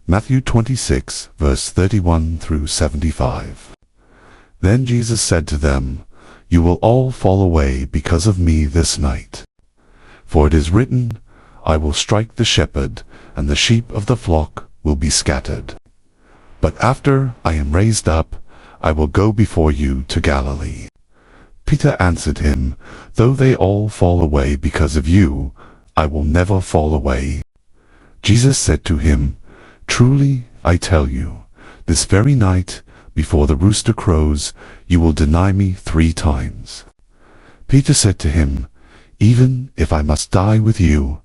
Matthew 26, verse 31 through 75. Then Jesus said to them, "You will all fall away because of me this night. For it is written, I will strike the shepherd, and the sheep of the flock will be scattered. But after I am raised up, I will go before you to Galilee." Peter answered him, "Though they all fall away because of you, I will never fall away." Jesus said to him, "Truly I tell you, this very night, before the rooster crows, you will deny me 3 times. Peter said to him, "Even if I must die with you,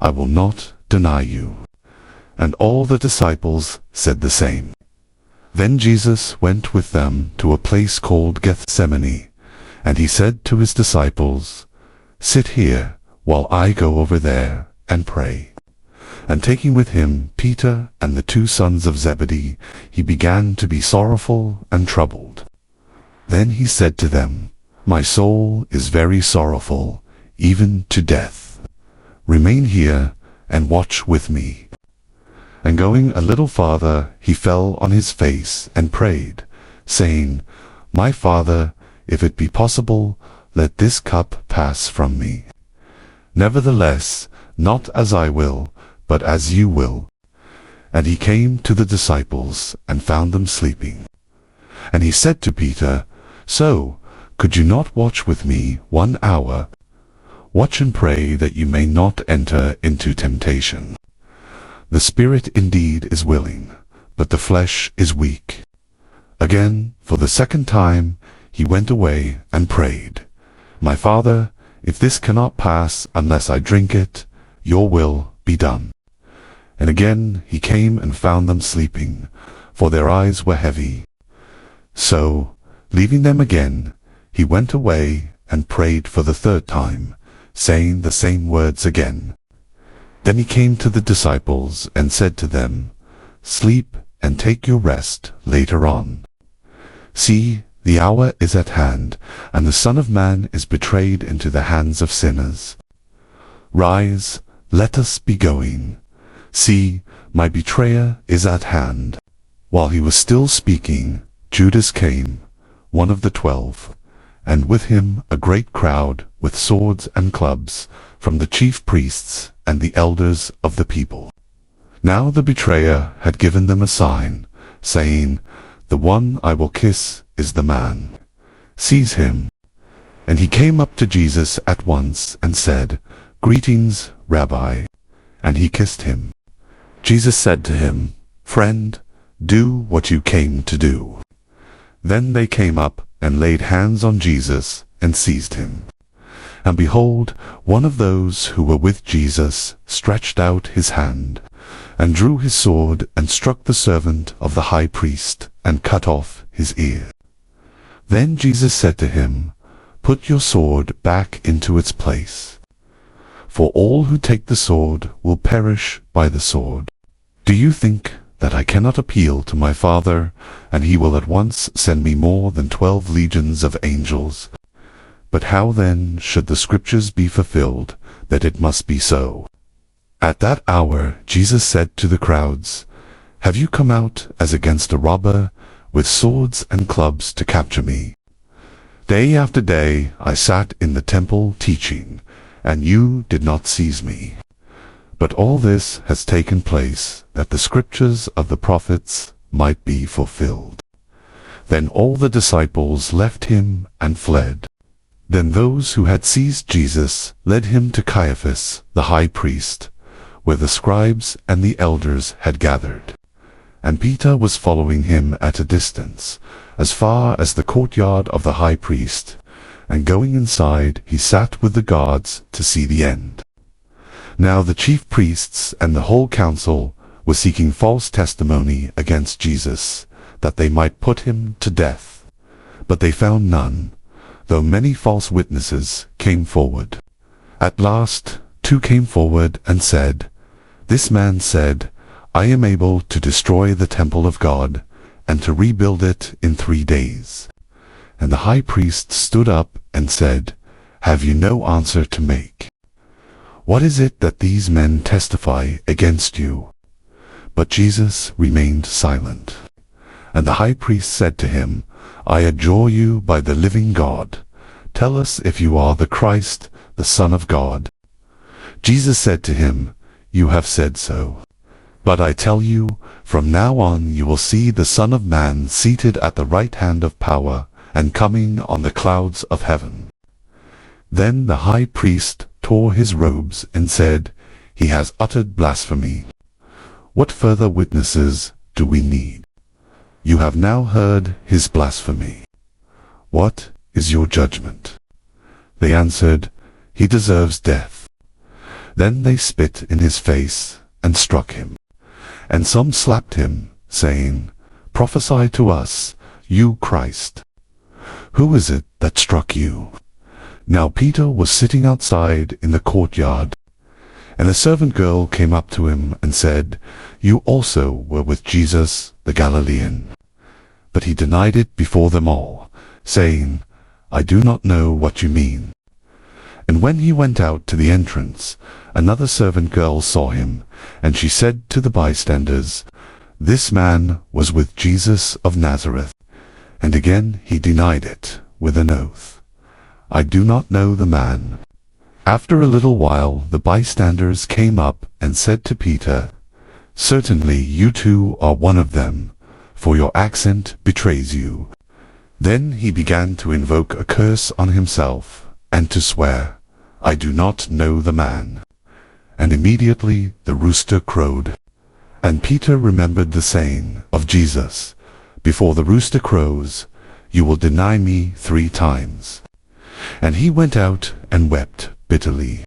I will not deny you." And all the disciples said the same. Then Jesus went with them to a place called Gethsemane, and he said to his disciples, "Sit here while I go over there and pray." And taking with him Peter and the 2 sons of Zebedee, he began to be sorrowful and troubled. Then he said to them, "My soul is very sorrowful, even to death. Remain here and watch with me." And going a little farther, he fell on his face and prayed, saying, "My Father, if it be possible, let this cup pass from me. Nevertheless, not as I will, but as you will." And he came to the disciples and found them sleeping. And he said to Peter, "So, could you not watch with me 1 hour? Watch and pray that you may not enter into temptation. The spirit indeed is willing, but the flesh is weak." Again, for the 2nd time, he went away and prayed, "My Father, if this cannot pass unless I drink it, your will be done." And again he came and found them sleeping, for their eyes were heavy. So, leaving them again, he went away and prayed for the 3rd time, saying the same words again. Then he came to the disciples and said to them, "Sleep and take your rest later on. See, the hour is at hand, and the Son of Man is betrayed into the hands of sinners. Rise, let us be going. See, my betrayer is at hand." While he was still speaking, Judas came, one of the 12, and with him a great crowd with swords and clubs, from the chief priests and the elders of the people. Now the betrayer had given them a sign, saying, "The one I will kiss is the man. Seize him." And he came up to Jesus at once and said, "Greetings, Rabbi." And he kissed him. Jesus said to him, "Friend, do what you came to do." Then they came up and laid hands on Jesus and seized him. And behold, one of those who were with Jesus stretched out his hand, and drew his sword, and struck the servant of the high priest, and cut off his ear. Then Jesus said to him, "Put your sword back into its place. For all who take the sword will perish by the sword. Do you think that I cannot appeal to my Father, and he will at once send me more than 12 legions of angels? But how then should the Scriptures be fulfilled, that it must be so?" At that hour Jesus said to the crowds, "Have you come out as against a robber, with swords and clubs to capture me? Day after day I sat in the temple teaching, and you did not seize me. But all this has taken place, that the Scriptures of the prophets might be fulfilled." Then all the disciples left him and fled. Then those who had seized Jesus led him to Caiaphas the high priest, where the scribes and the elders had gathered. And Peter was following him at a distance, as far as the courtyard of the high priest, and going inside he sat with the guards to see the end. Now the chief priests and the whole council were seeking false testimony against Jesus, that they might put him to death. But they found none, though many false witnesses came forward. At last 2 came forward and said, "This man said, I am able to destroy the temple of God, and to rebuild it in 3 days." And the high priest stood up and said, "Have you no answer to make? What is it that these men testify against you?" But Jesus remained silent. And the high priest said to him, I adjure you by the living God, tell us if you are the Christ, the Son of God. Jesus said to him, You have said so. But I tell you, from now on you will see the Son of Man seated at the right hand of power, and coming on the clouds of heaven. Then the high priest tore his robes and said, He has uttered blasphemy. What further witnesses do we need? You have now heard his blasphemy. What is your judgment? They answered, He deserves death. Then they spit in his face and struck him. And some slapped him, saying, Prophesy to us, you Christ. Who is it that struck you? Now Peter was sitting outside in the courtyard. And a servant girl came up to him and said, You also were with Jesus the Galilean. But he denied it before them all, saying, I do not know what you mean. And when he went out to the entrance, another servant girl saw him, and she said to the bystanders, This man was with Jesus of Nazareth. And again he denied it with an oath, I do not know the man. After a little while the bystanders came up and said to Peter, Certainly you too are one of them, for your accent betrays you. Then he began to invoke a curse on himself, and to swear, I do not know the man. And immediately the rooster crowed. And Peter remembered the saying of Jesus, Before the rooster crows, you will deny me 3 times. And he went out and wept bitterly.